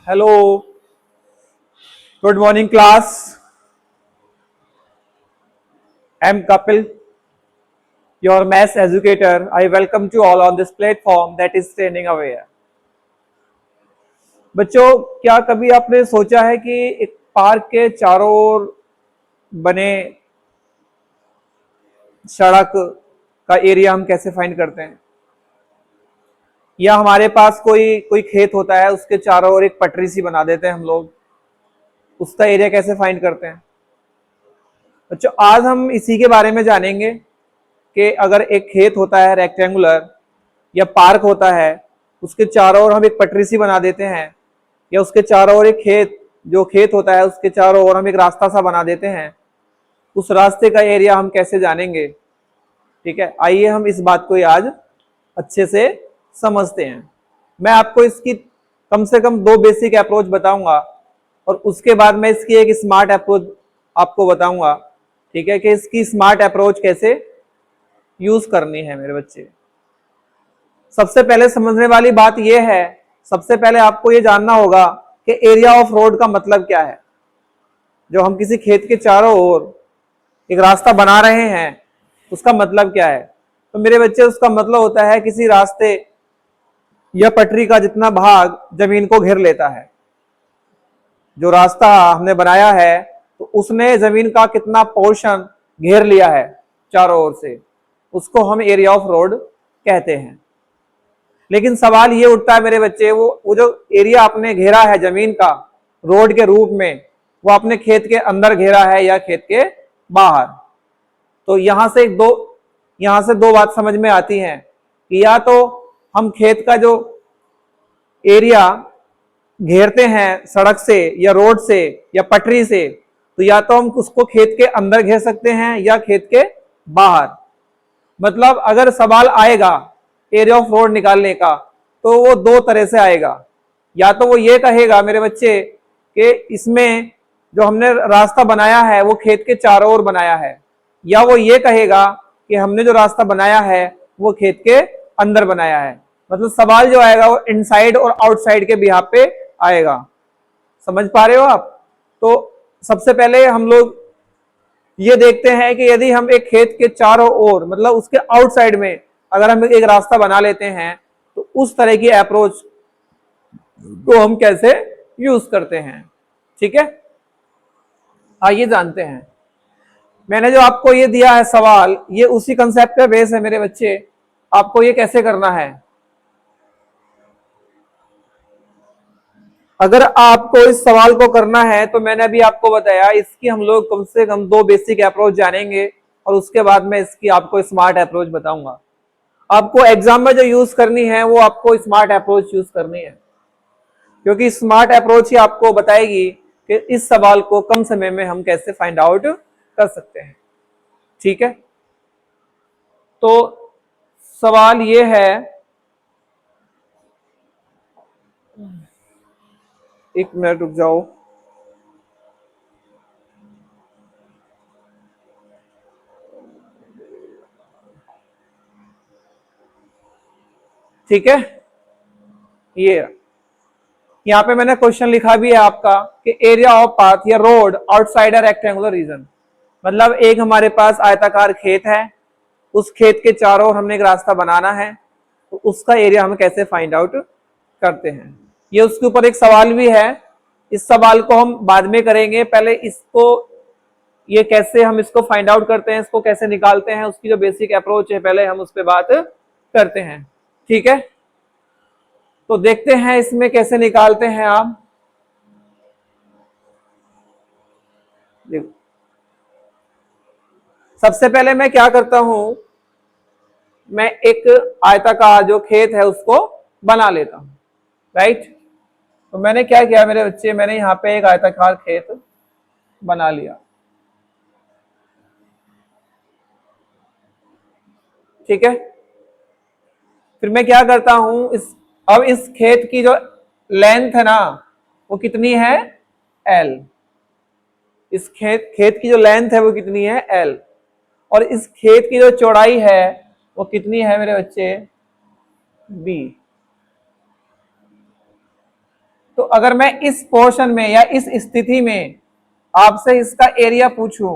Hello, good morning class. I am Kapil, your maths educator. I welcome you all on this platform that is Training Aware. बच्चों, क्या कभी आपने सोचा है कि एक पार्क के चारों ओर बने सड़क का एरिया हम कैसे फाइंड करते हैं? या हमारे पास कोई कोई खेत होता है, उसके चारों ओर एक पटरी सी बना देते हैं हम लोग, उसका एरिया कैसे फाइंड करते हैं? बच्चों, आज हम इसी के बारे में जानेंगे कि अगर एक खेत होता है रेक्टेंगुलर या पार्क होता है, उसके चारों ओर हम एक पटरी सी बना देते हैं, या उसके चारों ओर एक खेत होता है उसके चारों ओर हम एक रास्ता सा बना देते हैं, उस रास्ते का एरिया हम कैसे जानेंगे? ठीक है, आइए हम इस बात को आज अच्छे से समझते हैं। मैं आपको इसकी कम से कम दो बेसिक अप्रोच बताऊंगा और उसके बाद मैं इसकी एक स्मार्ट अप्रोच आपको बताऊंगा। ठीक है, कि इसकी स्मार्ट अप्रोच कैसे यूज करनी है मेरे बच्चे। सबसे पहले समझने वाली बात यह है, सबसे पहले आपको यह जानना होगा कि एरिया ऑफ रोड का मतलब क्या है। जो हम किसी खेत के चारों ओर एक रास्ता बना रहे हैं, उसका मतलब क्या है? तो मेरे बच्चे, उसका मतलब होता है किसी रास्ते या पटरी का जितना भाग जमीन को घेर लेता है। जो रास्ता हमने बनाया है तो उसने जमीन का कितना पोर्शन घेर लिया है चारों ओर से, उसको हम एरिया ऑफ रोड कहते हैं। लेकिन सवाल ये उठता है मेरे बच्चे, वो जो एरिया आपने घेरा है जमीन का रोड के रूप में, वो आपने खेत के अंदर घेरा है या खेत के बाहर? तो यहां से दो बात समझ में आती हैं कि या तो हम खेत का जो एरिया घेरते हैं सड़क से या रोड से या पटरी से, तो या तो हम उसको खेत के अंदर घेर सकते हैं या खेत के बाहर। मतलब अगर सवाल आएगा एरिया ऑफ रोड निकालने का, तो वो दो तरह से आएगा। या तो वो ये कहेगा मेरे बच्चे कि इसमें जो हमने रास्ता बनाया है वो खेत के चारों ओर बनाया है, या वो ये कहेगा कि हमने जो रास्ता बनाया है वो खेत के अंदर बनाया है। मतलब सवाल जो आएगा वो इनसाइड और आउटसाइड के बिहाफ पे आएगा। समझ पा रहे हो आप? तो सबसे पहले हम लोग ये देखते हैं कि यदि हम एक खेत के चारों ओर, मतलब उसके आउटसाइड में अगर हम एक रास्ता बना लेते हैं, तो उस तरह की अप्रोच को हम कैसे यूज करते हैं। ठीक है, आइए जानते हैं। मैंने जो आपको ये दिया है सवाल, ये उसी कंसेप्ट पे बेस है मेरे बच्चे। आपको ये कैसे करना है? अगर आपको इस सवाल को करना है तो मैंने अभी आपको बताया, इसकी हम लोग कम से कम दो बेसिक अप्रोच जानेंगे और उसके बाद मैं इसकी आपको स्मार्ट अप्रोच बताऊंगा। आपको एग्जाम में जो यूज करनी है वो आपको स्मार्ट अप्रोच यूज करनी है, क्योंकि स्मार्ट अप्रोच ही आपको बताएगी कि इस सवाल को कम समय में हम कैसे फाइंड आउट कर सकते हैं। ठीक है, तो सवाल ये है, एक मिनट रुक जाओ। ठीक है, ये यहाँ पे मैंने क्वेश्चन लिखा भी है आपका कि एरिया ऑफ पाथ या road outside a rectangular reason. मतलब एक हमारे पास आयताकार खेत है, उस खेत के चारों ओर हमने एक रास्ता बनाना है, तो उसका एरिया हम कैसे फाइंड आउट करते हैं। ये उसके ऊपर एक सवाल भी है, इस सवाल को हम बाद में करेंगे। पहले इसको, ये कैसे हम इसको फाइंड आउट करते हैं, इसको कैसे निकालते हैं, उसकी जो बेसिक अप्रोच है पहले हम उस पर बात करते हैं। ठीक है, तो देखते हैं इसमें कैसे निकालते हैं आप। देखो, सबसे पहले मैं क्या करता हूं, मैं एक आयताकार जो खेत है उसको बना लेता हूं। राइट, तो मैंने क्या किया मेरे बच्चे, मैंने यहां पे एक आयताकार खेत बना लिया। ठीक है, फिर मैं क्या करता हूं, अब इस खेत की जो लेंथ है ना, वो कितनी है? एल। इस खेत की जो लेंथ है वो कितनी है? एल। और इस खेत की जो चौड़ाई है वो कितनी है मेरे बच्चे? बी। तो अगर मैं इस पोर्शन में या इस स्थिति में आपसे इसका एरिया पूछूं,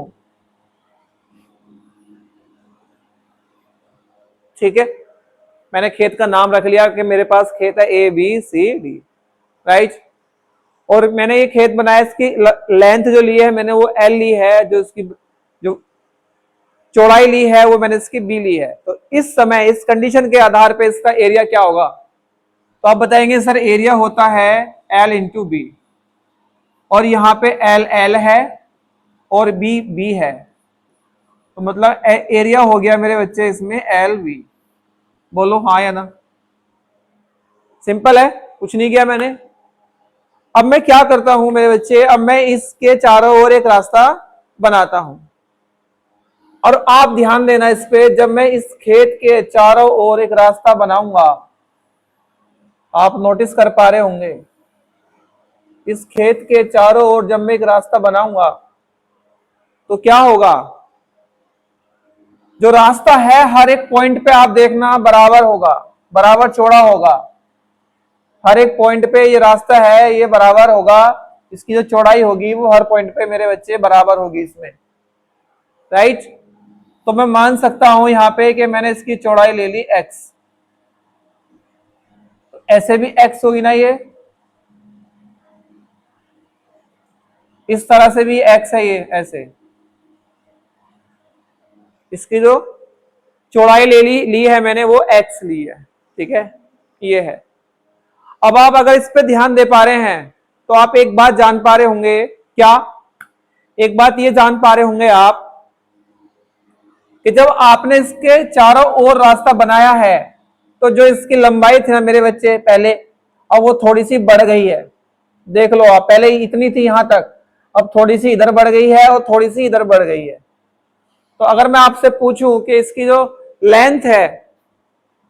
ठीक है, मैंने खेत का नाम रख लिया कि मेरे पास खेत है ABCD, राइट, और मैंने ये खेत बनाया, इसकी लेंथ जो ली है मैंने वो L ली है, जो इसकी जो चौड़ाई ली है वो मैंने इसकी B ली है। तो इस समय इस कंडीशन के आधार पे इसका एरिया क्या होगा? तो आप बताएंगे सर एरिया होता है L इंटू बी, और यहां पे L है और B है, तो मतलब एरिया हो गया मेरे बच्चे इसमें LB। बोलो हाँ या ना? सिंपल है, कुछ नहीं किया मैंने। अब मैं क्या करता हूं मेरे बच्चे, अब मैं इसके चारों ओर एक रास्ता बनाता हूं, और आप ध्यान देना इस पे, जब मैं इस खेत के चारों ओर एक रास्ता बनाऊंगा, आप नोटिस कर पा रहे होंगे, इस खेत के चारों ओर जब मैं एक रास्ता बनाऊंगा तो क्या होगा, जो रास्ता है हर एक पॉइंट पे आप देखना बराबर होगा, बराबर चौड़ा होगा। हर एक पॉइंट पे ये रास्ता है ये बराबर होगा, इसकी जो चौड़ाई होगी वो हर पॉइंट पे मेरे बच्चे बराबर होगी इसमें, राइट। तो मैं मान सकता हूं यहां पे कि मैंने इसकी चौड़ाई ले ली x, तो ऐसे भी x होगी ना, ये इस तरह से भी x है, ये ऐसे इसकी जो चौड़ाई ली है मैंने वो x ली है, ठीक है, ये है। अब आप अगर इस पे ध्यान दे पा रहे हैं तो आप एक बात जान पा रहे होंगे, क्या? एक बात ये जान पा रहे होंगे आप कि जब आपने इसके चारों ओर रास्ता बनाया है तो जो इसकी लंबाई थी ना मेरे बच्चे पहले, अब वो थोड़ी सी बढ़ गई है। देख लो आप, पहले इतनी थी यहां तक, अब थोड़ी सी इधर बढ़ गई है और थोड़ी सी इधर बढ़ गई है। तो अगर मैं आपसे पूछूं कि इसकी जो लेंथ है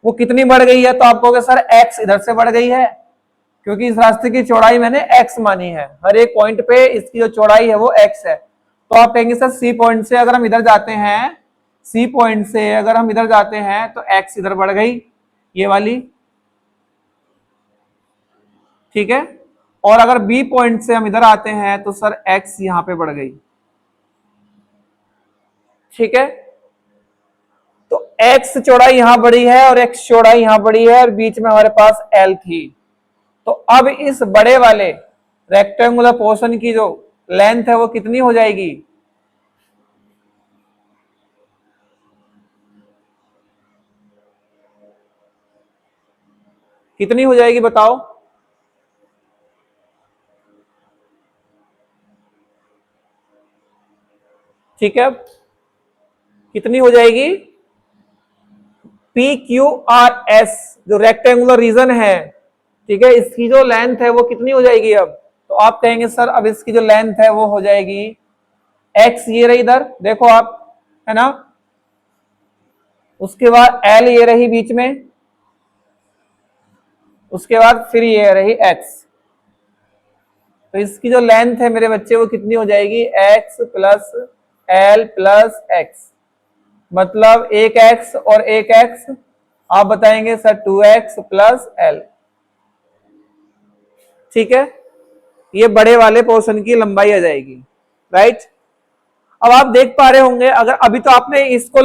वो कितनी बढ़ गई है, तो आप कहोगे सर x इधर से बढ़ गई है, क्योंकि इस रास्ते की चौड़ाई मैंने x मानी है, हर एक पॉइंट पे इसकी जो चौड़ाई है वो x है। तो आप कहेंगे सर C पॉइंट से अगर हम इधर जाते हैं, C पॉइंट से अगर हम इधर जाते हैं तो x इधर बढ़ गई, ये वाली, ठीक है, और अगर B पॉइंट से हम इधर आते हैं तो सर x यहां पे बढ़ गई, ठीक है। तो x चौड़ाई यहां बढ़ी है और x चौड़ाई यहां बढ़ी है और बीच में हमारे पास L थी। तो अब इस बड़े वाले रेक्टेंगुलर पोर्शन की जो लेंथ है वो कितनी हो जाएगी? कितनी हो जाएगी बताओ? ठीक है, कितनी हो जाएगी? PQRS जो रेक्टेंगुलर रीजन है, ठीक है, इसकी जो लेंथ है वो कितनी हो जाएगी? अब तो आप कहेंगे सर अब इसकी जो लेंथ है वो हो जाएगी x, ये रही इधर देखो आप, है ना, उसके बाद L ये रही बीच में, उसके बाद फिर ये रही x। तो इसकी जो लेंथ है मेरे बच्चे वो कितनी हो जाएगी? x plus L plus x, मतलब एक x और एक x, आप बताएंगे सर 2x प्लस L, ठीक है, ये बड़े वाले पोर्शन की लंबाई आ जाएगी, राइट। अब आप देख पा रहे होंगे, अगर अभी तो आपने इसको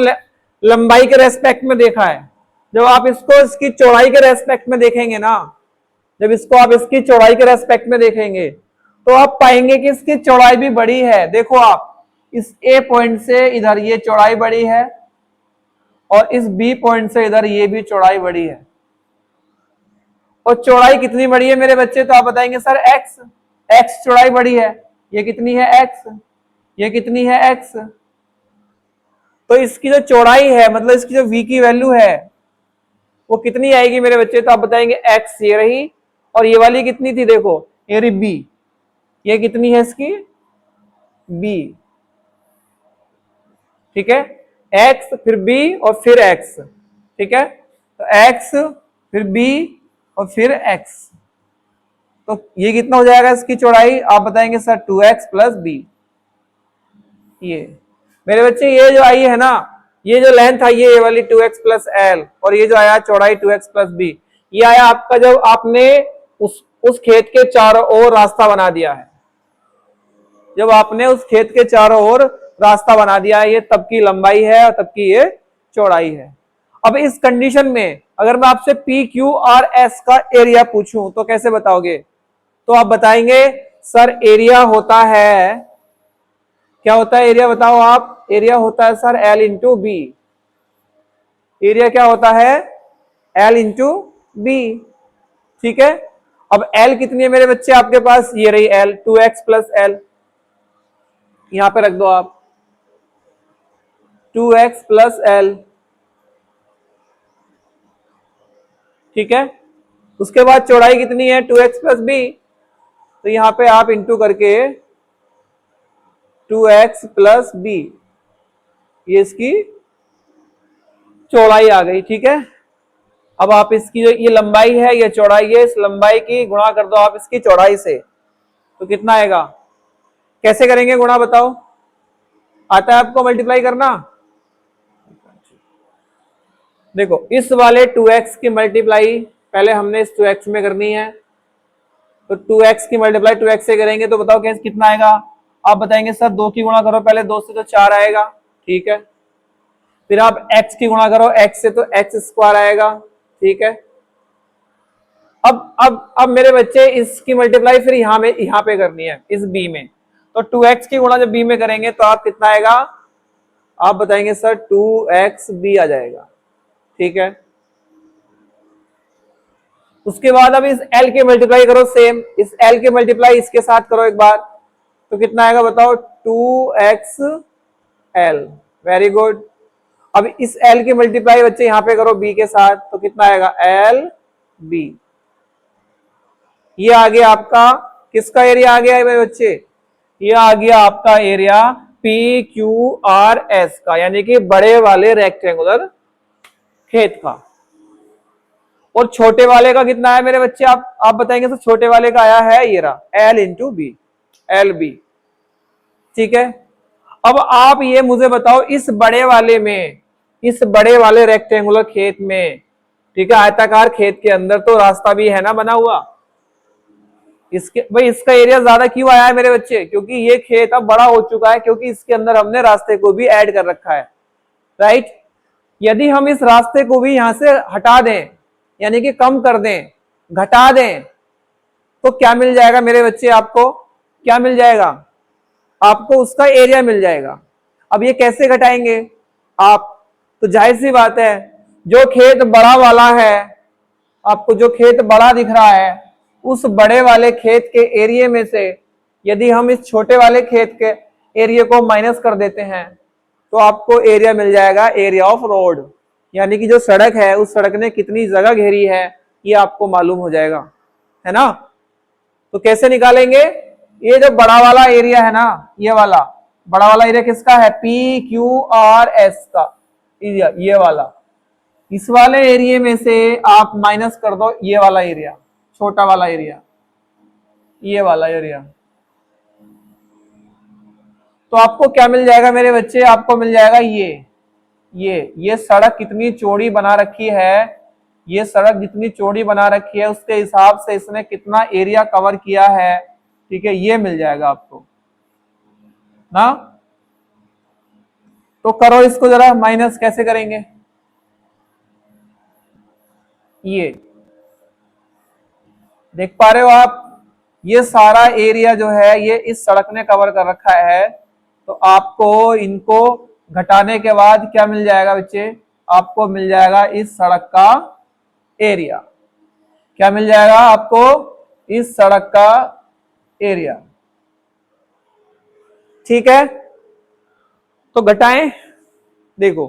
लंबाई के रेस्पेक्ट में देखा है, जब आप इसको इसकी चौड़ाई के रेस्पेक्ट में देखेंगे ना, जब इसको आप इसकी चौड़ाई के रेस्पेक्ट में देखेंगे तो आप पाएंगे कि इसकी चौड़ाई भी बड़ी है। देखो आप, इस A पॉइंट से इधर ये चौड़ाई बड़ी है और इस B पॉइंट से इधर ये भी चौड़ाई बड़ी है। और चौड़ाई कितनी बड़ी है मेरे बच्चे? तो आप बताएंगे सर x चौड़ाई बड़ी है, ये कितनी है? x, ये कितनी है? x। तो इसकी जो चौड़ाई है, मतलब इसकी जो v की वैल्यू है वो कितनी आएगी मेरे बच्चे? तो आप बताएंगे x ये रही, और ये वाली कितनी थी? देखो ये रही b, ये कितनी है इसकी? b, ठीक है, x फिर b और फिर x, ठीक है, तो x फिर b और फिर x, तो ये कितना हो जाएगा इसकी चौड़ाई? आप बताएंगे सर 2x प्लस b। ये मेरे बच्चे ये जो आई है ना, ये जो लेंथ आई है ये वाली 2x प्लस L, और ये जो आया चौड़ाई 2x प्लस b, ये आया आपका जब आपने उस उस खेत के चारों ओर रास्ता बना दिया है, जब आपने उस खेत के चारों ओर रास्ता बना दिया है, ये तब की लंबाई है और तब की ये चौड़ाई है। अब इस कंडीशन में अगर मैं आपसे पी क्यू आर एस का एरिया पूछूं तो कैसे बताओगे? तो आप बताएंगे सर एरिया होता है, क्या होता है एरिया बताओ आप? एरिया होता है sir L into B. Area क्या होता है? L into B. ठीक है, अब एल कितनी है मेरे बच्चे आपके पास? ये रही एल, 2x प्लस एल, यहां पे रख दो आप 2x प्लस एल। ठीक है, उसके बाद चौड़ाई कितनी है? 2x प्लस बी, तो यहां पे आप इंटू करके 2x प्लस बी, ये इसकी चौड़ाई आ गई। ठीक है, अब आप इसकी जो ये लंबाई है, ये चौड़ाई है, इस लंबाई की गुणा कर दो आप इसकी चौड़ाई से, तो कितना आएगा? कैसे करेंगे गुणा बताओ? आता है आपको मल्टीप्लाई करना? देखो इस वाले 2x की मल्टीप्लाई पहले हमने इस 2x में करनी है, तो 2x की मल्टीप्लाई 2x से करेंगे तो बताओ कैसे कितना आएगा? आप बताएंगे सर 2 की गुणा करो पहले, 2 से तो 4 आएगा। ठीक है, फिर आप x की गुणा करो x से, तो x स्क्वायर आएगा। ठीक है, अब मेरे बच्चे इसकी मल्टीप्लाई फिर यहां पे करनी है इस b में, तो 2x की गुणा जब b में करेंगे तो आप कितना आएगा? आप बताएंगे सर 2x b आ जाएगा। ठीक है, उसके बाद अब इस l के मल्टीप्लाई करो सेम, इस l के मल्टीप्लाई इसके साथ करो एक बार, तो कितना आएगा बताओ? 2x l। वेरी गुड, अब इस l की मल्टीप्लाई बच्चे यहां पे करो b के साथ, तो कितना आएगा? l b। ये आ गया आपका किसका एरिया आ गया है मेरे बच्चे? ये आ गया आपका area P Q R S का, यानी कि बड़े वाले रेक्टेंगुलर खेत का। और छोटे वाले का कितना है मेरे बच्चे? आप बताएंगे तो छोटे वाले का आया है ये रहा L into B, L B. ठीक है, अब आप ये मुझे बताओ इस बड़े वाले में, इस बड़े वाले रेक्टेंगुलर खेत में, ठीक है, आयताकार खेत के अंदर तो रास्ता भी है ना बना हुआ, इसके भाई इसका एरिया ज्यादा क्यों आया है मेरे बच्चे? क्योंकि ये खेत अब बड़ा हो चुका है, क्योंकि इसके अंदर हमने रास्ते को भी ऐड कर रखा है। राइट, यदि हम इस रास्ते को भी यहां से हटा दें, यानी कि कम कर दें, घटा दें, तो क्या मिल जाएगा मेरे बच्चे? आपको क्या मिल जाएगा? आपको उसका एरिया मिल जाएगा। अब ये कैसे घटाएंगे आप? तो जाहिर सी बात है, जो खेत बड़ा वाला है, आपको जो खेत बड़ा दिख रहा है, उस बड़े वाले खेत के एरिया में से यदि हम इस छोटे वाले खेत के एरिया को माइनस कर देते हैं, तो आपको एरिया मिल जाएगा, एरिया ऑफ रोड, यानी कि जो सड़क है उस सड़क ने कितनी जगह घेरी है ये आपको मालूम हो जाएगा, है ना? तो कैसे निकालेंगे? ये जो बड़ा वाला एरिया है ना, ये वाला बड़ा वाला एरिया किसका है? पी क्यू आर एस का एरिया, ये वाला, इस वाले एरिया में से आप माइनस कर दो ये वाला एरिया, छोटा वाला एरिया, ये वाला एरिया, तो आपको क्या मिल जाएगा मेरे बच्चे? आपको मिल जाएगा ये सड़क कितनी चौड़ी बना रखी है, ये सड़क जितनी चौड़ी बना रखी है उसके हिसाब से इसने कितना एरिया कवर किया है। ठीक है, ये मिल जाएगा आपको ना। तो करो इसको जरा माइनस, कैसे करेंगे? ये देख पा रहे हो आप, ये सारा एरिया जो है ये इस सड़क ने कवर कर रखा है, तो आपको इनको घटाने के बाद क्या मिल जाएगा बच्चे? आपको मिल जाएगा इस सड़क का एरिया। क्या मिल जाएगा आपको? इस सड़क का एरिया। ठीक है, तो घटाएं, देखो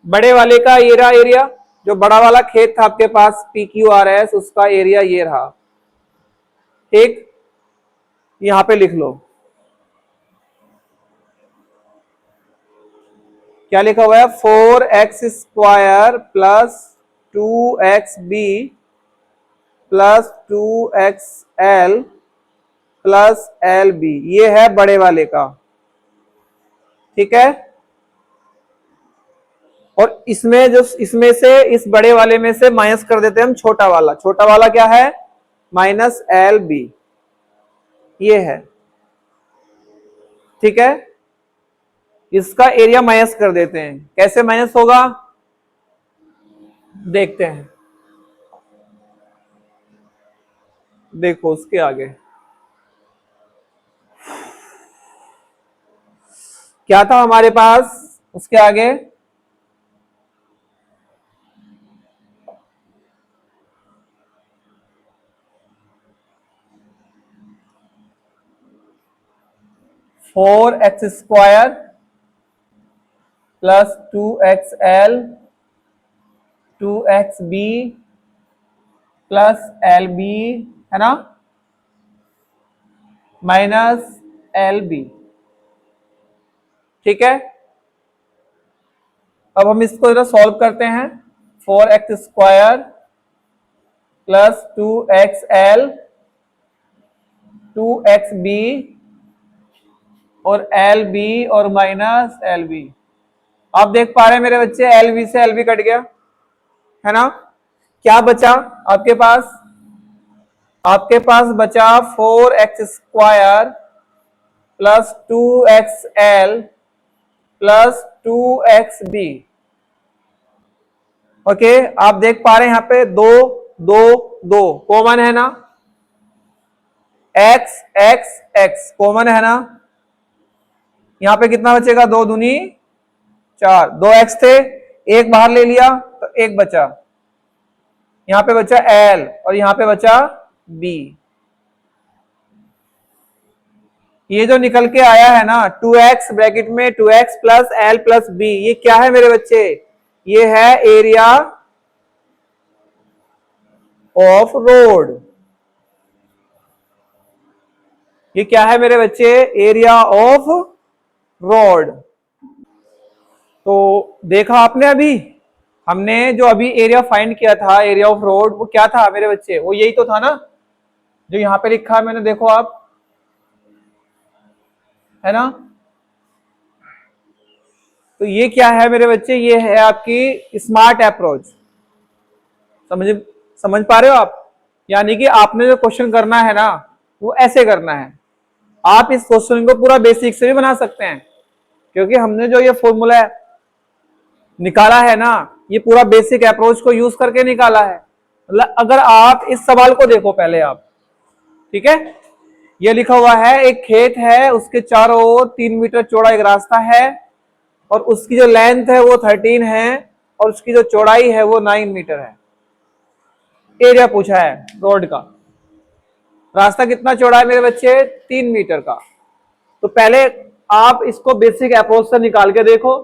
बड़े वाले का ये रहा एरिया, जो बड़ा वाला खेत था आपके पास पी क्यू आर एस, उसका एरिया ये रहा। ठीक, यहां पे लिख लो क्या लिखा हुआ है? 4x square plus 2xb plus 2xl plus lb, ये है बड़े वाले का। ठीक है, और इसमें से इस बड़े वाले में से माइनस कर देते हैं हम छोटा वाला। छोटा वाला क्या है? माइनस एल बी, ये है। ठीक है, इसका एरिया माइनस कर देते हैं। कैसे माइनस होगा देखते हैं। देखो उसके आगे क्या था हमारे पास, उसके आगे 4x² plus 2xl 2xb plus lb, है ना, माइनस lb। ठीक है, अब हम इसको जरा सॉल्व करते हैं। 4x² प्लस 2xl 2xb और lb और माइनस lb। आप देख पा रहे हैं मेरे बच्चे, lb से lb कट गया, है ना। क्या बचा आपके पास? आपके पास बचा 4x² plus 2xl plus 2xb। Okay, आप देख पा रहे हैं यहाँ पे 2 2 2 कॉमन है ना, x x x कॉमन है ना। यहाँ पे कितना बचेगा? 2 दूनी 4, 2x थे, एक बाहर ले लिया तो एक बचा। यहाँ पे बचा l और यहाँ पे बचा b। ये जो निकल के आया है ना 2x ब्रैकेट में 2x plus l plus b, ये क्या है मेरे बच्चे? ये है एरिया ऑफ रोड। ये क्या है मेरे बच्चे? Area of road. तो देखा आपने, अभी हमने जो अभी एरिया फाइंड किया था एरिया ऑफ रोड, वो क्या था मेरे बच्चे? वो यही तो था ना जो यहां पे लिखा है मैंने, देखो आप, है ना। तो ये क्या है मेरे बच्चे? ये है आपकी स्मार्ट अप्रोच। समझ पा रहे हो आप? यानी कि आपने जो क्वेश्चन करना है ना वो ऐसे करना है। आप इस क्वेश्चन को पूरा बेसिक से भी बना सकते हैं, क्योंकि हमने जो ये फॉर्मूला निकाला है ना, ये पूरा बेसिक अप्रोच को यूज करके निकाला है। मतलब अगर आप इस सवाल को देखो पहले आप, ठीक है, ये लिखा हुआ है एक खेत है, उसके चारों ओर 3 मीटर चौड़ा एक रास्ता है और उसकी जो लेंथ है वो 13 है और उसकी जो चौड़ाई है वो 9 मीटर है। एरिया पूछा है रोड का। रास्ता कितना चौड़ा है मेरे बच्चे? 3 मीटर का। तो पहले आप इसको बेसिक अप्रोच से निकाल के देखो,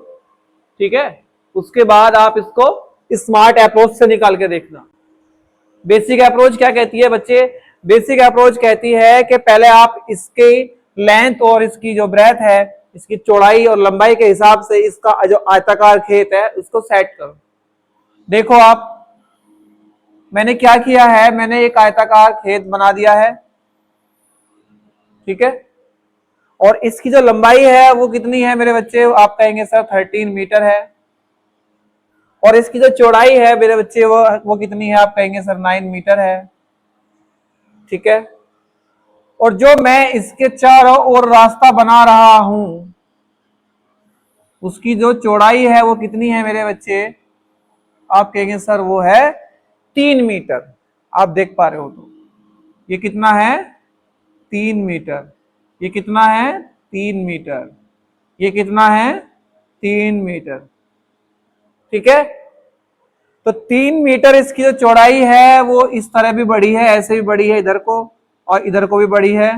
ठीक है, उसके बाद आप इसको स्मार्ट अप्रोच से निकाल के देखना। बेसिक अप्रोच क्या कहती है बच्चे? बेसिक अप्रोच कहती है कि पहले आप इसकी लेंथ और इसकी जो ब्रेथ है, इसकी चौड़ाई और लंबाई के हिसाब से इसका जो आयताकार खेत है उसको सेट करो। देखो आप, मैंने क्या किया है, मैंने एक आयताकार खेत बना दिया है, ठीक है, और इसकी जो लंबाई है वो कितनी है मेरे बच्चे? आप कहेंगे सर 13 मीटर है। और इसकी जो चौड़ाई है मेरे बच्चे वो कितनी है? आप कहेंगे सर 9 मीटर है, ठीक है। और जो मैं इसके चारों ओर रास्ता बना रहा हूं उसकी जो चौड़ाई है वो कितनी है मेरे बच्चे? आप कहेंगे सर वो है 3 मीटर। आप देख पा रहे हो तो ये कितना है? 3 मीटर। ये कितना है? 3 मीटर। ये कितना है? 3 मीटर, ठीक है। तो 3 मीटर इसकी जो चौड़ाई है वो इस तरह भी बड़ी है, ऐसे भी बड़ी है, इधर को और इधर को भी बड़ी है,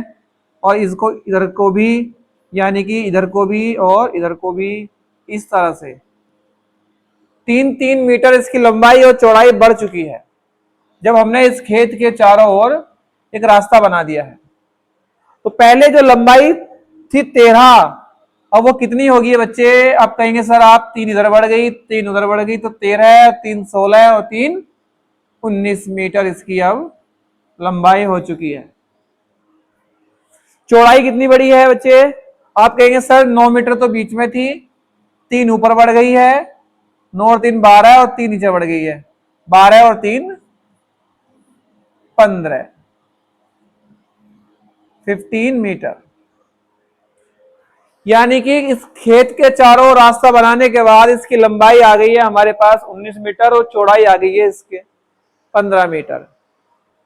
और इसको इधर को भी, यानी कि इधर को भी और इधर को भी, इस तरह से 3-3 मीटर इसकी लंबाई और चौड़ाई बढ़ चुकी है जब हमने इस खेत के चारों ओर एक रास्ता बना दिया है। तो पहले जो लंबाई थी 13, अब वो कितनी होगी बच्चे? आप कहेंगे सर आप 3 इधर बढ़ गई, 3 उधर बढ़ गई, तो 13, 3 16 और 3 19 मीटर इसकी अब लंबाई हो चुकी है। चौड़ाई कितनी बड़ी है बच्चे? आप कहेंगे सर 9 मीटर तो बीच में थी, 3 ऊपर बढ़ गई है, 9 और 3 12 और 3 नीचे बढ़ गई है, 12 और 3 15। 15 मीटर। यानी कि इस खेत के चारों रास्ता बनाने के बाद इसकी लंबाई आ गई है हमारे पास 19 मीटर और चौड़ाई आ गई है इसके 15 मीटर।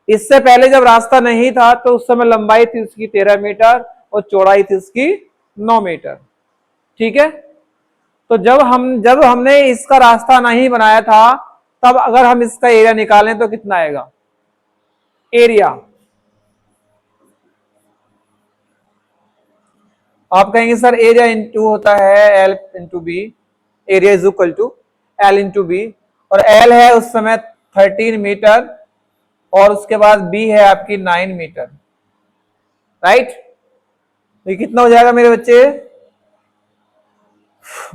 इससे पहले जब रास्ता नहीं था तो उस समय लंबाई थी उसकी 13 मीटर और चौड़ाई थी उसकी 9 मीटर। ठीक है, तो जब हमने इसका रास्ता नहीं बनाया था तब अगर हम इसका एरिया निकालें तो कितना आएगा एरिया? आप कहेंगे सर एरिया इंटू होता है L into B, area is equal to L into B, और एल है उस समय 13 मीटर और उसके बाद बी है आपकी 9 मीटर। राइट, तो ये कितना हो जाएगा मेरे बच्चे?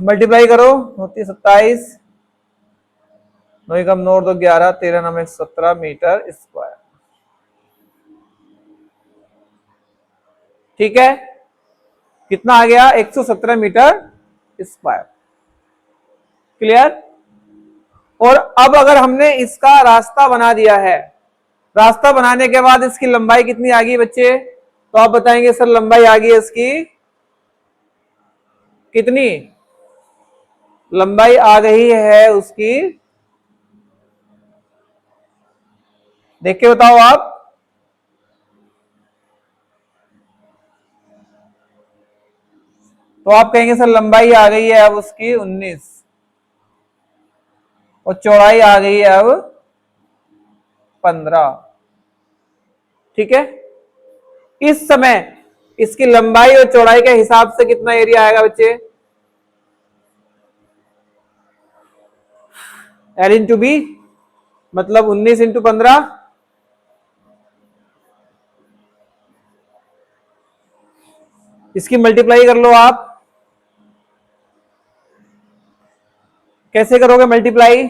मल्टीप्लाई करो, होती है 27, 9 कम 9 तो 11, 13 9 17 मीटर स्क्वायर। ठीक है, कितना आ गया? 117 मीटर स्क्वायर। क्लियर? और अब अगर हमने इसका रास्ता बना दिया है, रास्ता बनाने के बाद इसकी लंबाई कितनी आ गई बच्चे? तो आप बताएंगे सर लंबाई आ गई इसकी कितनी? लंबाई आ गई है उसकी, देख के बताओ आप। तो आप कहेंगे सर लंबाई आ गई है अब उसकी 19 और चौड़ाई आ गई है अब 15। ठीक है, इस समय इसकी लंबाई और चौड़ाई के हिसाब से कितना एरिया आएगा बच्चे? एल इंटू बी मतलब 19 इंटू 15, इसकी मल्टीप्लाई कर लो आप। कैसे करोगे मल्टीप्लाई?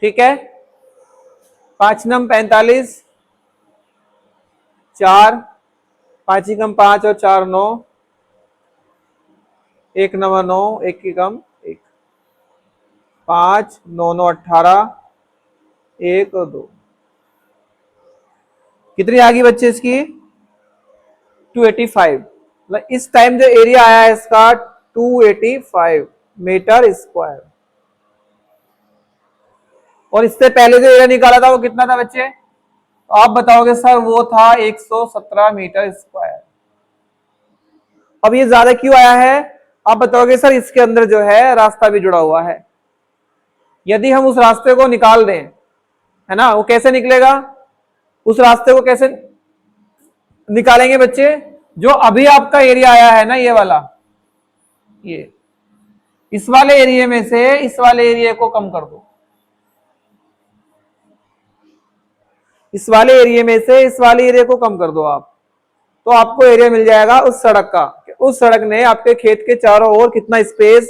ठीक है, 5 नम 45, 4 5 ही कम 5 और 4 9, 1 नवा 9, 1 की कम 1, 5 9 9 18, 1 और 2, कितनी आ गई बच्चे इसकी? 285। मतलब इस टाइम जो एरिया आया है इसका 285 मीटर स्क्वायर। और इससे पहले जो एरिया निकाला था वो कितना था बच्चे? आप बताओगे सर वो था 117 मीटर स्क्वायर। अब ये ज्यादा क्यों आया है? आप बताओगे सर इसके अंदर जो है रास्ता भी जुड़ा हुआ है। यदि हम उस रास्ते को निकाल दें, है ना, वो कैसे निकलेगा? उस रास्ते को कैसे निकालेंगे बच्चे? जो अभी आपका एरिया आया है ना, ये वाला, ये इस वाले एरिया में से इस वाले एरिया को कम कर दो, इस वाले एरिया में से इस वाले एरिया को कम कर दो आप, तो आपको एरिया मिल जाएगा उस सड़क का। उस सड़क ने आपके खेत के चारों ओर कितना स्पेस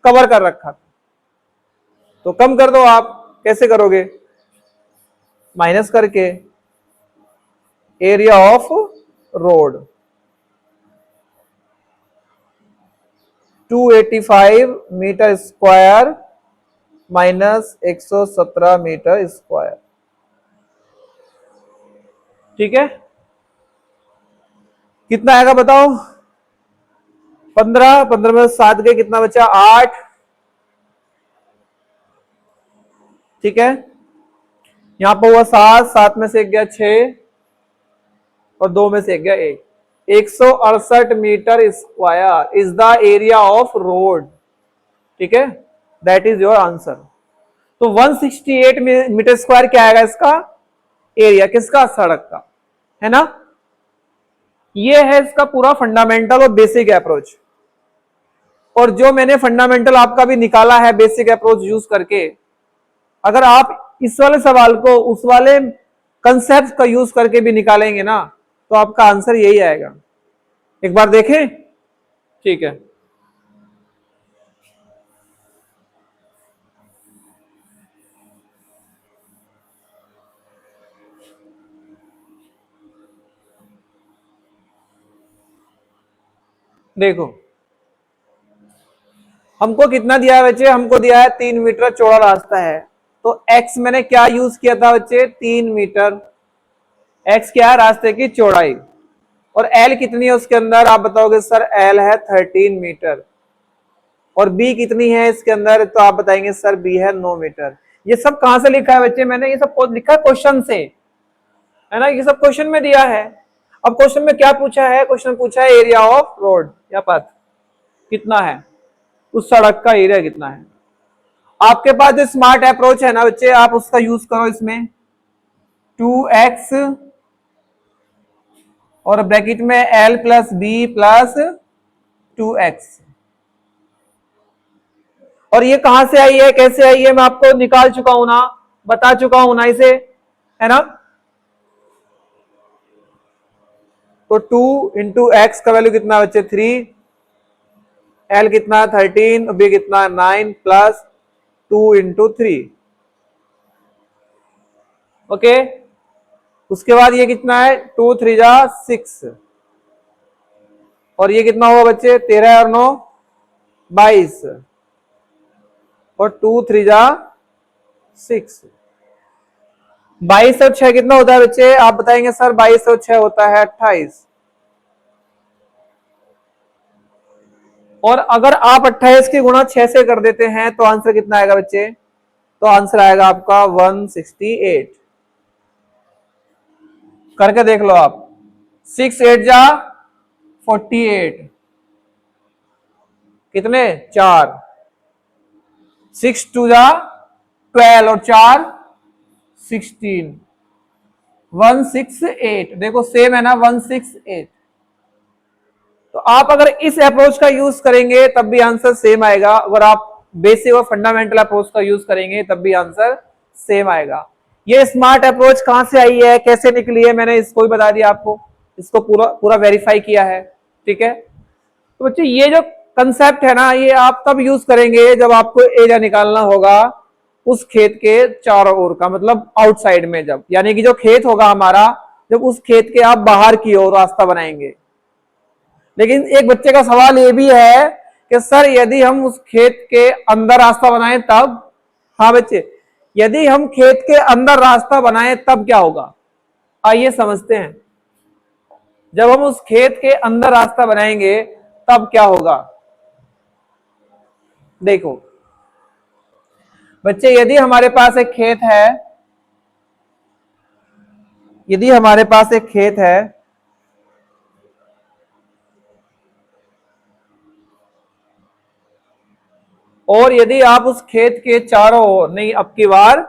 कवर कर रखा था। तो कम कर दो आप। कैसे करोगे? माइनस करके area of road 285 metre square minus 117 metre square. ठीक है, कितना आएगा बताओ? 15, 15 में 7 गए, कितना बचा? 8। ठीक है, यहां पर हुआ 7, 7 में से 1 गया 6 और 2 में से 1 गया 1। 168 metre square is the area of road. ठीक है, दैट इज योर आंसर। तो 168 मीटर स्क्वायर क्या आएगा इसका एरिया? किसका? सड़क का, है ना। ये है इसका पूरा फंडामेंटल और बेसिक अप्रोच। और जो मैंने फंडामेंटल आपका भी निकाला है बेसिक अप्रोच यूज करके, अगर आप इस वाले सवाल को उस वाले कंसेप्ट का यूज करके भी निकालेंगे ना तो आपका आंसर यही आएगा। एक बार देखें। ठीक है, देखो हमको कितना दिया है बच्चे? हमको दिया है 3 मीटर चौड़ा रास्ता है। तो x मैंने क्या यूज किया था बच्चे, 3 मीटर। x क्या है, रास्ते की चौड़ाई। और l कितनी है उसके अंदर, आप बताओगे सर l है 13 मीटर। और b कितनी है इसके अंदर, तो आप बताएंगे सर b है 9 मीटर। ये सब कहां से लिखा है बच्चे, मैंने ये सब लिखा है क्वेश्चन से, है ना, ये सब क्वेश्चन में दिया है। अब क्वेश्चन में क्या पूछा है, क्वेश्चन पूछा है एरिया ऑफ रोड या पथ कितना है, उस सड़क का एरिया कितना है। आपके पास जो स्मार्ट अप्रोच है ना बच्चे, आप उसका यूज करो इसमें। 2x और ब्रैकेट में l plus B plus 2x। और ये कहां से आई है, कैसे आई है, मैं आपको निकाल चुका हूं ना, बता चुका हूं ना इसे, है ना। तो 2 इंटू एक्स का वैल्यू कितना बच्चे 3, एल कितना 13, बी कितना 9 प्लस 2 इंटू 3। ओके, उसके बाद ये कितना है 2 3 जा 6, और ये कितना हुआ बच्चे 13 और 9 22, और 2 3 जा 6। 22 और 6 कितना होता है बच्चे, आप बताएंगे सर 22 और 6 होता है 28। और अगर आप 28 की गुणा 6 से कर देते हैं तो आंसर कितना आएगा बच्चे, तो आंसर आएगा आपका 168। करके देख लो आप, 6 8 जा 48, कितने 4, 6 2 जा 12 और 4 16, 168। देखो सेम है ना 168। तो आप अगर इस अप्रोच का यूज करेंगे तब भी आंसर सेम आएगा, अगर आप बेसिक और फंडामेंटल अप्रोच का यूज करेंगे तब भी आंसर सेम आएगा। ये स्मार्ट अप्रोच कहां से आई है, कैसे निकली है, मैंने इसको भी बता दिया आपको, इसको पूरा पूरा वेरीफाई किया है। ठीक है, तो बच्चे ये जो कंसेप्ट है ना, ये आप तब यूज करेंगे जब आपको एरिया निकालना होगा उस खेत के चारों ओर का, मतलब आउटसाइड में, जब यानी कि जो खेत होगा हमारा, जब उस खेत के आप बाहर की ओर रास्ता बनाएंगे। लेकिन एक बच्चे का सवाल ये भी है कि सर यदि हम उस खेत के अंदर रास्ता बनाएं तब, हाँ बच्चे, यदि हम खेत के अंदर रास्ता बनाएं तब क्या होगा, आइए समझते हैं। जब हम उस खेत के अंदर रास्ता बनाएंगे तब क्या होगा। देखो बच्चे, यदि हमारे पास एक खेत है, यदि हमारे पास एक खेत है और यदि आप उस खेत के चारों ओर, नहीं अब की बार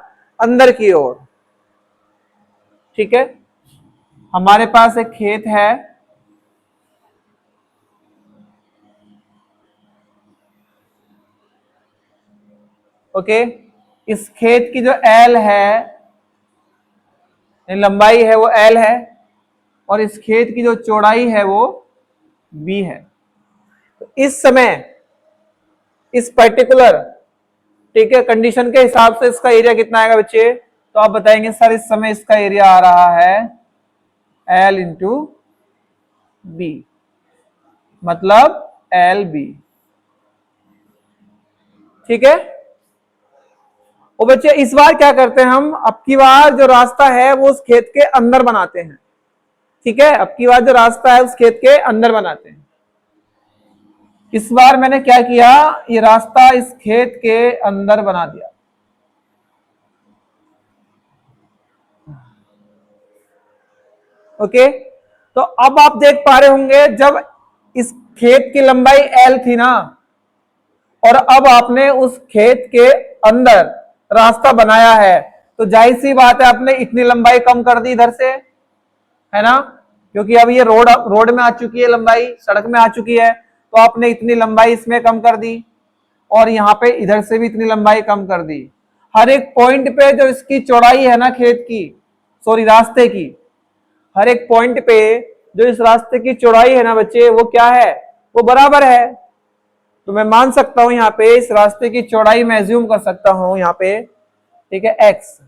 अंदर की ओर, ठीक है, हमारे पास एक खेत है ओके, इस खेत की जो एल है, लंबाई है वो एल है, और इस खेत की जो चौड़ाई है वो बी है। तो इस समय इस पर्टिकुलर, ठीक है, कंडीशन के हिसाब से इसका एरिया कितना आएगा बच्चे, तो आप बताएंगे सर इस समय इसका एरिया आ रहा है एल इंटू बी, मतलब एल बी। ठीक है, और बच्चे इस बार क्या करते हैं हम, अब की बार जो रास्ता है वो उस खेत के अंदर बनाते हैं। ठीक है, अब की बार जो रास्ता है उस खेत के अंदर बनाते हैं। इस बार मैंने क्या किया, ये रास्ता इस खेत के अंदर बना दिया। ओके, तो अब आप देख पा रहे होंगे जब इस खेत की लंबाई एल थी ना, और अब आपने उस खेत के अंदर रास्ता बनाया है, तो जाहिर सी बात है आपने इतनी लंबाई कम कर दी इधर से, है ना, क्योंकि अब ये रोड में आ चुकी है, लंबाई सड़क में आ चुकी है, तो आपने इतनी लंबाई इसमें कम कर दी, और यहाँ पे इधर से भी इतनी लंबाई कम कर दी। हर एक पॉइंट पे जो इसकी चौड़ाई है ना खेत की, सॉरी रास्ते की, हर एक पॉइंट पे जो इस रास्ते की चौड़ाई है ना बच्चे, वो क्या है, वो बराबर है। तो मैं मान सकता हूं यहाँ पे इस रास्ते की चौड़ाई मैं एज्यूम कर सकता हूं यहाँ पे, ठीक है, एक्स।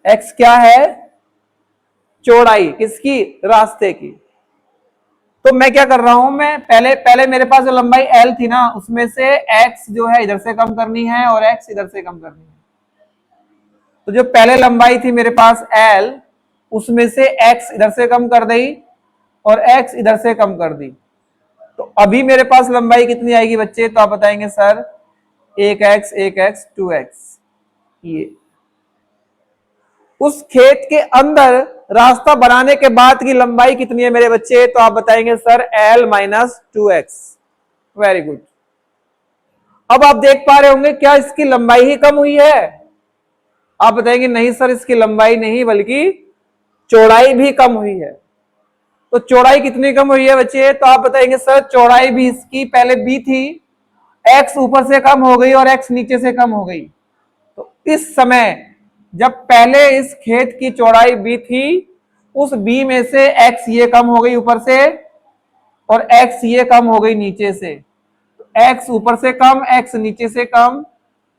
एक्स क्या है, चौड़ाई किसकी, रास्ते की। तो मैं क्या कर रहा हूं, मैं पहले पहले मेरे पास जो लंबाई एल थी ना, उसमें से एक्स जो है इधर से कम करनी है और एक्स इधर से कम करनी है। तो जो पहले लंबाई थी मेरे पास l, उसमें से x इधर से कम कर दी और x इधर से कम कर दी, तो अभी मेरे पास लंबाई कितनी आएगी बच्चे? तो आप बताएंगे सर 1x 1x 2x। ये उस खेत के अंदर रास्ता बनाने के बाद की लंबाई कितनी है मेरे बच्चे? तो आप बताएंगे sir l minus 2x। Very good. अब आप देख पा रहे होंगे क्या इसकी लंबाई ही कम हुई है? आप बताएंगे नहीं सर, इसकी लंबाई नहीं बल्कि चौड़ाई भी कम हुई है। तो चौड़ाई कितनी कम हुई है बच्चे? तो आप बताएंगे सर चौड़ाई भी इसकी पहले b थी, x ऊपर से कम हो गई और x नीचे से कम हो गई। तो इस समय जब पहले इस खेत की चौड़ाई b थी, उस b में से x ये कम हो गई ऊपर से और x ये कम हो गई नीचे से। तो x ऊपर से कम, x नीचे से कम,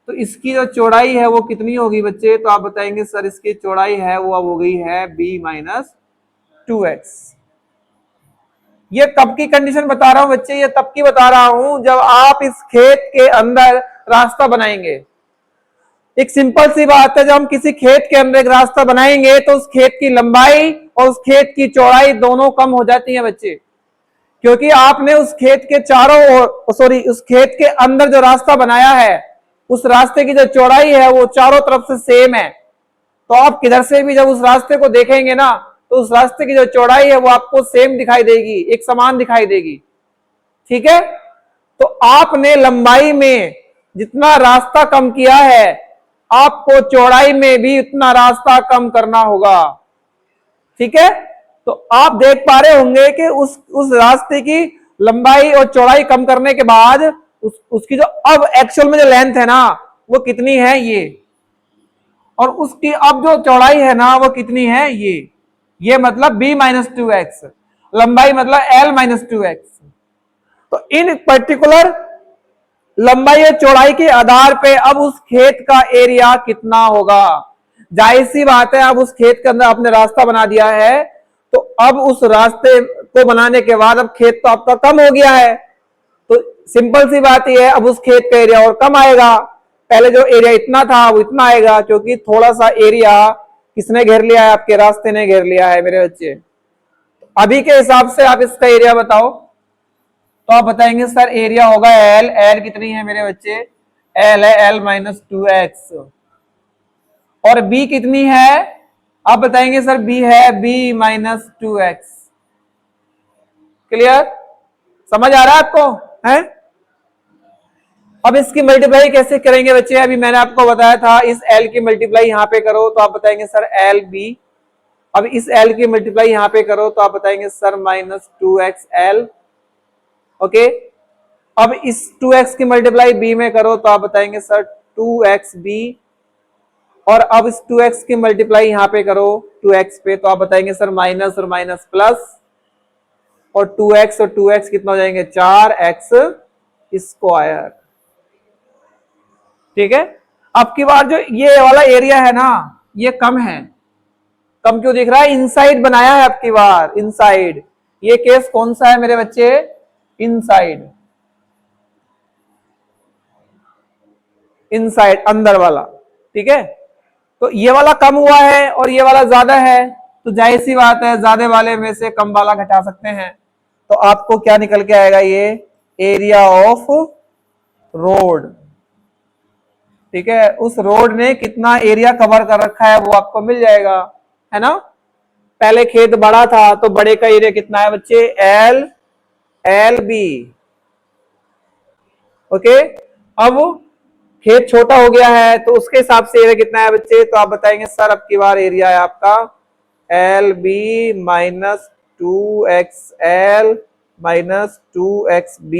तो इसकी जो चौड़ाई है वो कितनी होगी बच्चे? तो आप बताएंगे सर इसकी चौड़ाई है वो अब हो गई है b माइनस 2x। ये कब की कंडीशन बता रहा हूं बच्चे? ये तब की बता रहा हूं जब आप इस खेत के अंदर रास्ता बनाएंगे। एक सिंपल सी बात है, जब हम किसी खेत के अंदर एक रास्ता बनाएंगे तो उस खेत की लंबाई और उस खेत की चौड़ाई दोनों कम हो जाती है बच्चे, क्योंकि आपने उस खेत के चारों ओर उस खेत के अंदर जो रास्ता बनाया है, उस रास्ते की जो चौड़ाई है वो चारों तरफ से सेम है। तो आप किधर से भी जब उस रास्ते को देखेंगे ना, तो उस रास्ते की जो चौड़ाई है वो आपको सेम दिखाई देगी, एक समान दिखाई देगी। ठीक है? तो आपने लंबाई में जितना रास्ता कम किया है, आपको चौड़ाई में भी उतना रास्ता कम करना होगा। ठीक है? तो आप देख पा रहे होंगे कि उस रास्ते की लंबाई और चौड़ाई कम करने के बाद उसकी जो अब एक्चुअल में जो लेंथ है ना वो कितनी है ये, और उसकी अब जो चौड़ाई है ना वो कितनी है ये मतलब b माइनस 2x, लंबाई मतलब l माइनस 2x। तो इन पर्टिकुलर लंबाई और चौड़ाई के आधार पे अब उस खेत का एरिया कितना होगा? जाहिर सी बात है, अब उस खेत के अंदर आपने रास्ता बना दिया है, तो अब उस रास्ते को बनाने के बाद अब खेत तो आपका कम हो गया है, तो सिंपल सी बात यह है अब उस खेत का एरिया और कम आएगा। पहले जो एरिया इतना था वो इतना आएगा, क्योंकि थोड़ा सा एरिया किसने घेर लिया है? आपके रास्ते ने घेर लिया है मेरे बच्चे। अभी के हिसाब से आप इसका एरिया बताओ। तो आप बताएंगे सर एरिया होगा l कितनी है मेरे बच्चे? l है l माइनस 2x। और b कितनी है? आप बताएंगे सर b है b माइनस 2x। क्लियर? समझ आ रहा है आपको? है? अब इसकी मल्टीप्लाई कैसे करेंगे बच्चे? अभी मैंने आपको बताया था इस l की मल्टीप्लाई यहां पे करो, तो आप बताएंगे सर l b। अब इस l की मल्टीप्लाई यहां पे करो तो आप बताएंगे सर माइनस 2xl। ओके, अब इस 2x की मल्टीप्लाई b में करो तो आप बताएंगे सर 2xb। और अब इस 2x की मल्टीप्लाई यहां पे करो 2x पे, तो आप बताएंगे सर माइनस और माइनस प्लस, और 2x और 2x कितना हो जाएंगे? 4x square. ठीक है? अब की बार जो ये वाला एरिया है ना ये कम है। कम क्यों दिख रहा है? इनसाइड बनाया है आपकी बार, इनसाइड। ये केस कौन सा है मेरे बच्चे? इनसाइड, इनसाइड अंदर वाला। ठीक है? तो ये वाला कम हुआ है और ये वाला ज्यादा है, तो जाहिर सी बात है ज्यादा वाले में से कम वाला घटा सकते हैं। तो आपको क्या निकल के आएगा? ये एरिया ऑफ रोड। ठीक है? उस रोड ने कितना एरिया कवर कर रखा है वो आपको मिल जाएगा, है ना? पहले खेत बड़ा था तो बड़े का एरिया कितना है बच्चे? L B. ओके, अब खेत छोटा हो गया है तो उसके हिसाब से एरिया कितना है बच्चे? तो आप बताएंगे सर अब की बार एरिया है आपका L B minus 2xl minus 2xb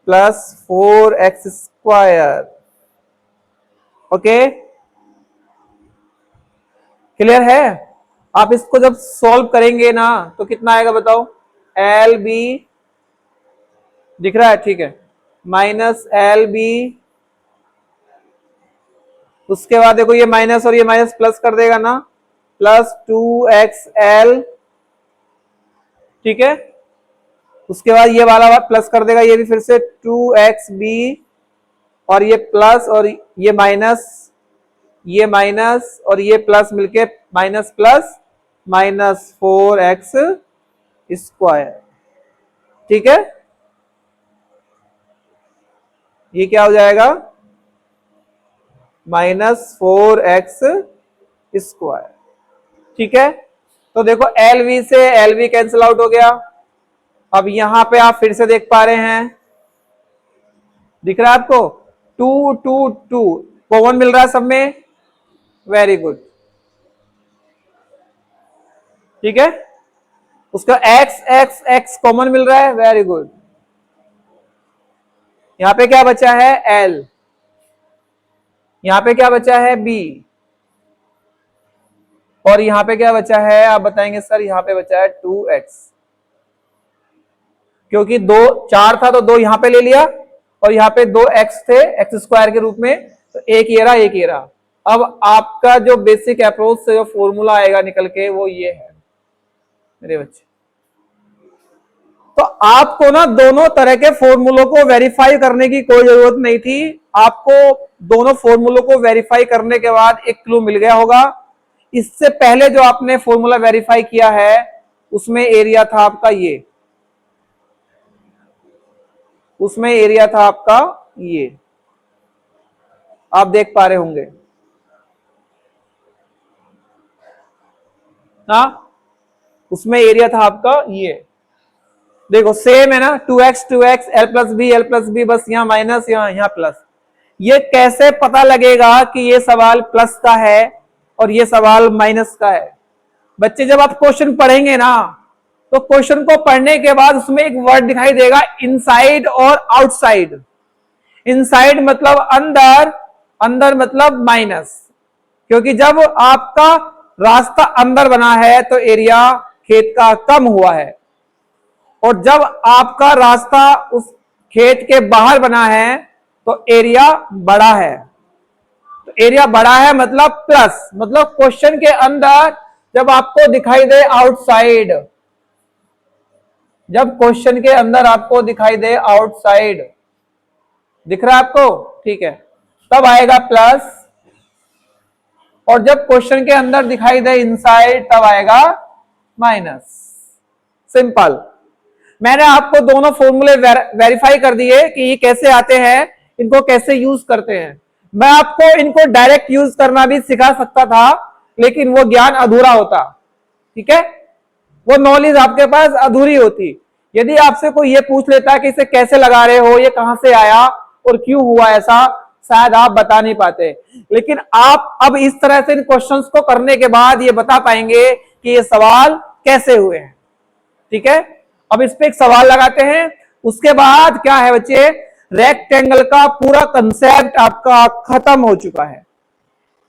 plus 4x square. Okay, clear है? आप इसको जब सॉल्व करेंगे ना तो कितना आएगा बताओ? एल बी दिख रहा है? ठीक है, माइनस एल बी, उसके बाद देखो ये माइनस और ये माइनस प्लस कर देगा ना, प्लस 2xl। ठीक है, उसके बाद ये वाला प्लस कर देगा, ये भी फिर से 2xb, और ये प्लस और ये माइनस ये माइनस और ये प्लस मिलके minus plus minus 4x square. ठीक है, ये क्या हो जाएगा, -4x स्क्वायर। ठीक है, तो देखो LV से LV कैंसिल आउट हो गया। अब यहां पे आप फिर से देख पा रहे हैं, दिख रहा है आपको 2 2 2 कॉमन मिल रहा है सब में, वेरी गुड। ठीक है, उसका x x x कॉमन मिल रहा है, वेरी गुड। यहां पे क्या बचा है, L, यहां पे क्या बचा है, B, और यहां पे क्या बचा है, आप बताएंगे सर, यहां पे बचा है 2x, क्योंकि 4 था तो 2 यहां पे ले लिया और यहां पे 2x थे x स्क्वायर के रूप में, तो एक ये रहा एक ये रहा। अब आपका जो बेसिक अप्रोच से जो फॉर्मूला आएगा निकल के वो ये है मेरे बच्चे। तो आपको ना दोनों तरह के फॉर्मूलों को वेरीफाई करने की कोई जरूरत नहीं थी। आपको दोनों फॉर्मूलों को वेरीफाई करने के बाद एक क्लू मिल गया होगा। इससे पहले जो आपने फॉर्मूला वेरीफाई किया है उसमें एरिया था आपका ये, उसमें एरिया था आपका ये, आप देख पा रहे होंगे। हाँ, उसमें एरिया था आपका ये, देखो सेम है ना, 2x 2x L plus B, बस यहां माइनस यहां प्लस। ये कैसे पता लगेगा कि ये सवाल प्लस का है और ये सवाल माइनस का है? बच्चे जब आप क्वेश्चन पढ़ेंगे ना, तो क्वेश्चन को पढ़ने के बाद उसमें एक वर्ड दिखाई देगा, इनसाइड और आउटसाइड। इनसाइड मतलब अंदर, अंदर मतलब माइनस, क्योंकि जब आपका रास्ता अंदर बना है तो एरिया खेत का कम हुआ है, और जब आपका रास्ता उस खेत के बाहर बना है तो एरिया बड़ा है। तो एरिया बड़ा है मतलब प्लस, मतलब क्वेश्चन के अंदर जब आपको दिखाई दे आउटसाइड, जब क्वेश्चन के अंदर आपको दिखाई दे आउटसाइड, दिख रहा है आपको, ठीक है, तब आएगा प्लस, और जब क्वेश्चन के अंदर दिखाई दे इनसाइड तब आएगा माइनस। सिंपल। मैंने आपको दोनों फॉर्मूले वेरीफाई कर दिए कि ये कैसे आते हैं, इनको कैसे यूज करते हैं। मैं आपको इनको डायरेक्ट यूज करना भी सिखा सकता था, लेकिन वो ज्ञान अधूरा होता। ठीक है, वो नॉलेज आपके पास अधूरी होती। यदि आपसे कोई ये पूछ लेता कि इसे कैसे लगा रहे हो, ये कहां से आया और क्यों हुआ ऐसा, शायद आप बता नहीं पाते। लेकिन आप अब इस तरह से इन क्वेश्चंस को करने के बाद ये बता पाएंगे कि ये सवाल कैसे हुए हैं। ठीक है, अब इस पे एक सवाल लगाते हैं, उसके बाद क्या है बच्चे, रेक्टेंगल का पूरा कंसेप्ट आपका खत्म हो चुका है।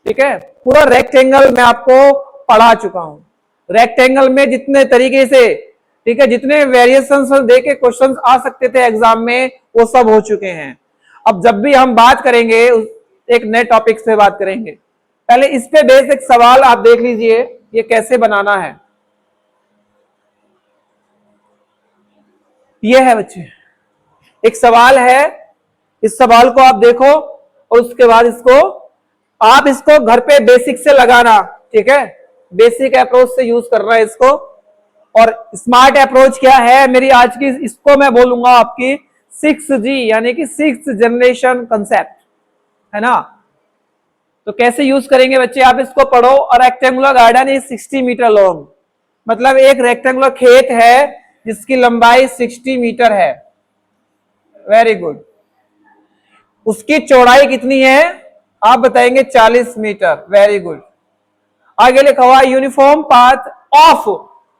ठीक है, पूरा रेक्टेंगल मैं आपको पढ़ा चुका हूं। रेक्टेंगल में जितने तरीके से, ठीक है, जितने वेरिएशंस दे के क्वेश्चंस आ सकते थे एग्जाम में, वो सब हो चुके हैं। अब जब भी हम बात करेंगे एक नए टॉपिक से बात करेंगे, पहले इस पे बेसिक सवाल आप देख लीजिए, ये कैसे बनाना है। ये है बच्चे, एक सवाल है, इस सवाल को आप देखो और उसके बाद इसको घर पे बेसिक से लगाना। ठीक है, बेसिक अप्रोच से यूज करना है इसको। और स्मार्ट अप्रोच क्या है मेरी आज की, इसको मैं बोलूंगा आपकी 6G, यानी कि 6th जनरेशन कंसेप्ट, है ना। तो कैसे यूज करेंगे बच्चे, आप इसको पढ़ो। और rectangular garden is 60 metre long, मतलब एक रेक्टेंगुलर खेत है जिसकी लंबाई 60 मीटर है। Very good. उसकी चौड़ाई कितनी है, आप बताएंगे 40 मीटर। Very good. आगे लिखा हुआ uniform path of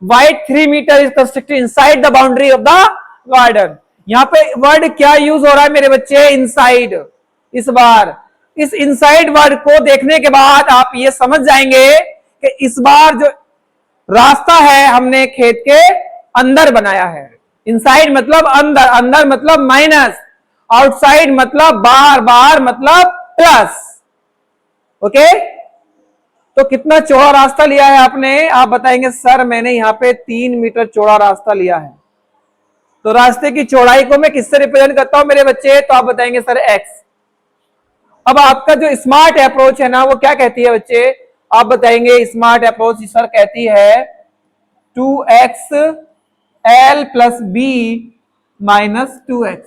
wide 3 metre is constructed inside the boundary of the garden. यहां पे वर्ड क्या यूज हो रहा है मेरे बच्चे, इनसाइड। इस बार इस इनसाइड वर्ड को देखने के बाद आप ये समझ जाएंगे कि इस बार जो रास्ता है हमने खेत के अंदर बनाया है। इनसाइड मतलब अंदर, अंदर मतलब माइनस, आउटसाइड मतलब बाहर, बाहर मतलब प्लस। ओके, तो कितना चौड़ा रास्ता लिया है आपने, आप बताएंगे सर मैंने यहां पे 3 मीटर चौड़ा रास्ता लिया है। तो रास्ते की चौड़ाई को मैं किससे रिप्रेजेंट करता हूं मेरे बच्चे, तो आप बताएंगे सर एक्स। अब आपका जो स्मार्ट अप्रोच है ना वो क्या कहती है बच्चे, आप बताएंगे स्मार्ट अप्रोच सर कहती है 2x l plus B minus 2x।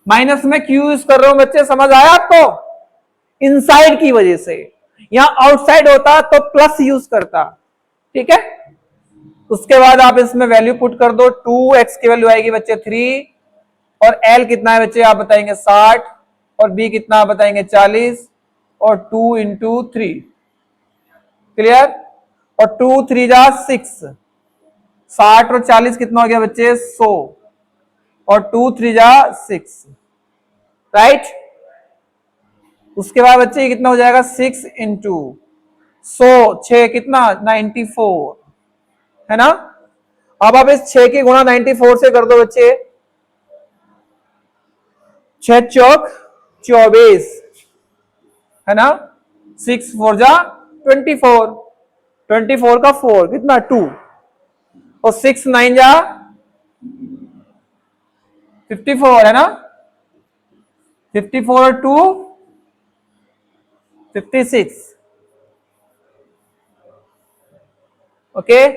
माइनस में क्यों यूज कर रहा हूं बच्चे, समझ आया आपको? इनसाइड की वजह से, यहां आउटसाइड होता तो प्लस यूज करता, ठीक है। उसके बाद आप इसमें वैल्यू पुट कर दो, 2x की वैल्यू आएगी बच्चे 3 और l कितना है बच्चे आप बताएंगे 60 और b कितना आप बताएंगे 40 और 2 इंटू 3, क्लियर। और 2 3 जा 6, 60 और 40 कितना हो गया बच्चे 100 और 2 3 जा 6, राइट। उसके बाद बच्चे कितना हो जाएगा 6 इंटू 100, 6 कितना 94, है ना। अब आप इस 6 की गुणा 94 से कर दो बच्चे, 6 चौक 24, है ना। 6 4 जा 24, 24 का 4 कितना 2 और 6 9 जा 54, है ना। 54 और 2 56, ओके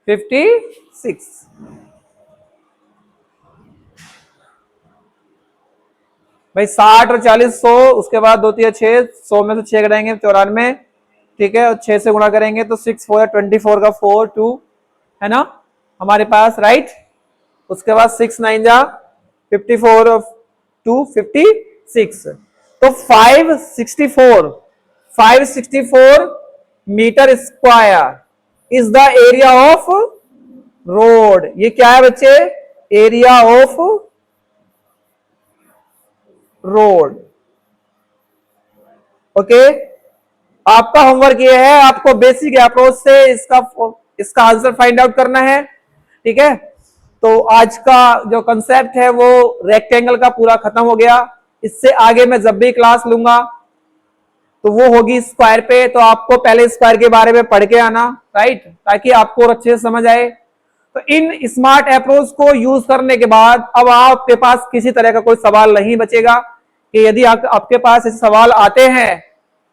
56। भाई 60 और 40 100, उसके बाद 2 3 6, 100 में से 6 करेंगे 94, ठीक है, और 6 से गुणा करेंगे तो 6 4 24 का 4 2, है ना हमारे पास, राइट। उसके बाद 6 9 जा 54 और 2 56, तो 564 metre square is the area of road. ये क्या है बच्चे, एरिया ऑफ रोड, ओके। आपका होमवर्क ये है, आपको बेसिक अप्रोच से इसका आंसर फाइंड आउट करना है, ठीक है। तो आज का जो कंसेप्ट है वो रेक्टेंगल का पूरा खत्म हो गया। इससे आगे मैं जब भी क्लास लूंगा तो वो होगी स्क्वायर पे, तो आपको पहले स्क्वायर के बारे में पढ़ के आना, राइट, ताकि आपको और अच्छे से समझ आए। तो इन स्मार्ट अप्रोच को यूज करने के बाद अब आपके पास किसी तरह का कोई सवाल नहीं बचेगा कि यदि आपके पास ऐसे सवाल आते हैं,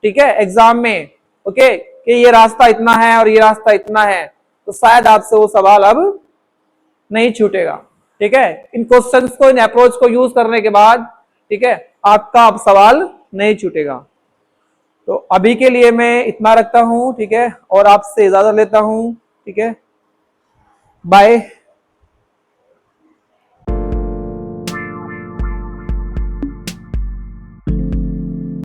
ठीक है, एग्जाम में, ओके, कि ये रास्ता इतना है और ये रास्ता इतना है, तो शायद आपसे वो सवाल अब नहीं छूटेगा, ठीक है। इन क्वेश्चंस को, इन अप्रोच को यूज करने के बाद, ठीक है, आपका अब सवाल नहीं छूटेगा। तो अभी के लिए मैं इतना रखता हूं, ठीक है, और आपसे इजाजत लेता हूं, ठीक है, बाय।